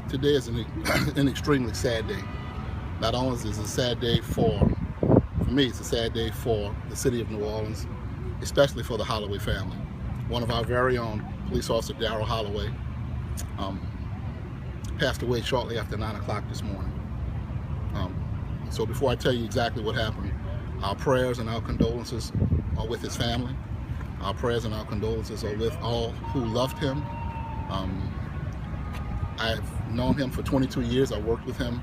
Today is an extremely sad day. Not only is it a sad day for me, it's a sad day for the city of New Orleans, especially for the Holloway family. One of our very own, Police Officer Daryle Holloway, passed away shortly after 9 o'clock this morning. So before I tell you exactly what happened, our prayers and our condolences are with his family. Our prayers and our condolences are with all who loved him. I've known him for 22 years. I worked with him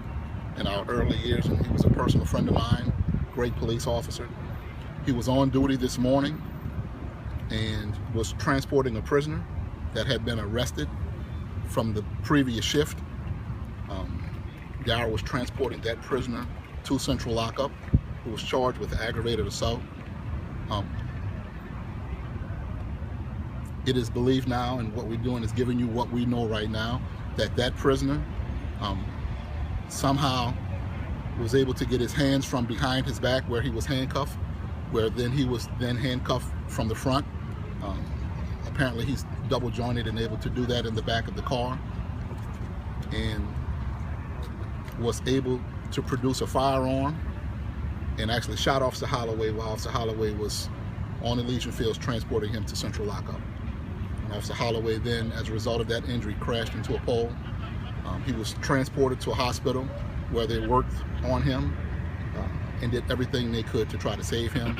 in our early years, and he was a personal friend of mine, great police officer. He was on duty this morning and was transporting a prisoner that had been arrested from the previous shift. Daryle was transporting that prisoner to Central Lockup, who was charged with aggravated assault. It is believed now, and what we're doing is giving you what we know right now, that prisoner somehow was able to get his hands from behind his back where he was handcuffed, where then he was handcuffed from the front. Apparently he's double jointed and able to do that in the back of the car, and was able to produce a firearm and actually shot Officer Holloway while Officer Holloway was on Elysian Fields transporting him to Central Lockup. And Officer Holloway then, as a result of that injury, crashed into a pole. He was transported to a hospital where they worked on him and did everything they could to try to save him.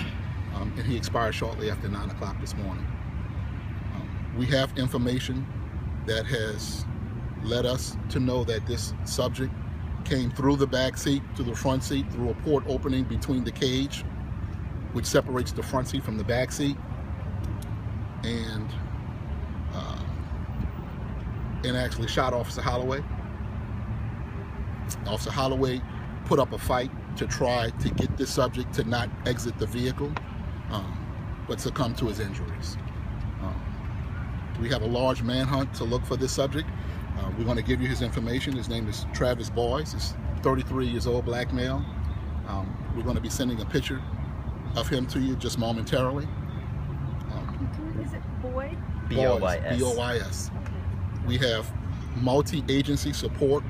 And he expired shortly after 9 o'clock this morning. We have information that has led us to know that this subject came through the back seat to the front seat through a port opening between the cage, which separates the front seat from the back seat, and actually shot Officer Holloway. Officer Holloway put up a fight to try to get this subject to not exit the vehicle, but succumb to his injuries. We have a large manhunt to look for this subject. We're going to give you his information. His name is Travis Boyes. He's 33 years old, black male. We're going to be sending a picture of him to you just momentarily. Is it Boyd? B-O-Y-S. B-O-Y-S. We have multi-agency support,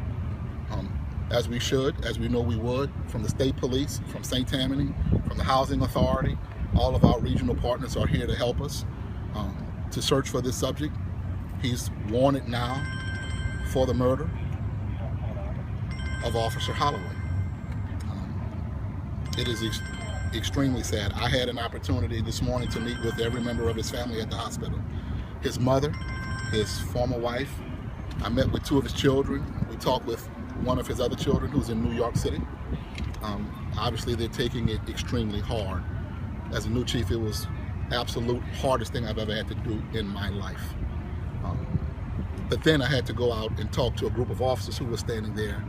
as we should, as we know we would, from the state police, from St. Tammany, from the Housing Authority. All of our regional partners are here to help us to search for this subject. He's wanted now for the murder of Officer Holloway. It is extremely sad. I had an opportunity this morning to meet with every member of his family at the hospital. His mother, his former wife. I met with 2 of his children. We talked with one of his other children who's in New York City. Obviously they're taking it extremely hard. As a new chief, it was absolute hardest thing I've ever had to do in my life. But then I had to go out and talk to a group of officers who were standing there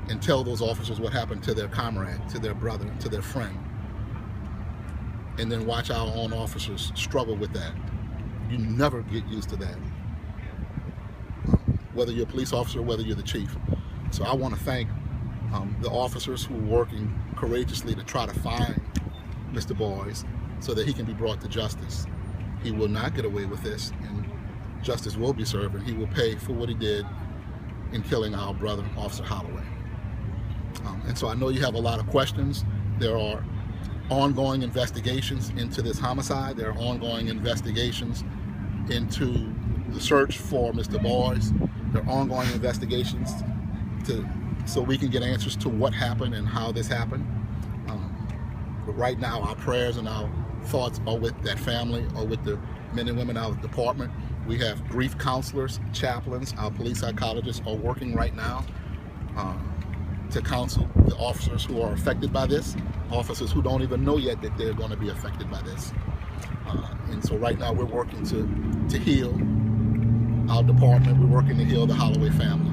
and tell those officers what happened to their comrade, to their brother, to their friend. And then watch our own officers struggle with that. You never get used to that, whether you're a police officer or whether you're the chief. So I want to thank the officers who are working courageously to try to find Mr. Boyes so that he can be brought to justice. He will not get away with this, and justice will be served, and he will pay for what he did in killing our brother, Officer Holloway. And so I know you have a lot of questions. There are ongoing investigations into this homicide. There are ongoing investigations into the search for Mr. Boyes. There are ongoing investigations so we can get answers to what happened and how this happened. But right now, our prayers and our thoughts are with that family, or with the men and women out of the department. We have grief counselors, chaplains, our police psychologists are working right now to counsel the officers who are affected by this, officers who don't even know yet that they're going to be affected by this. And so right now we're working to heal our department. We're working to heal the Holloway family.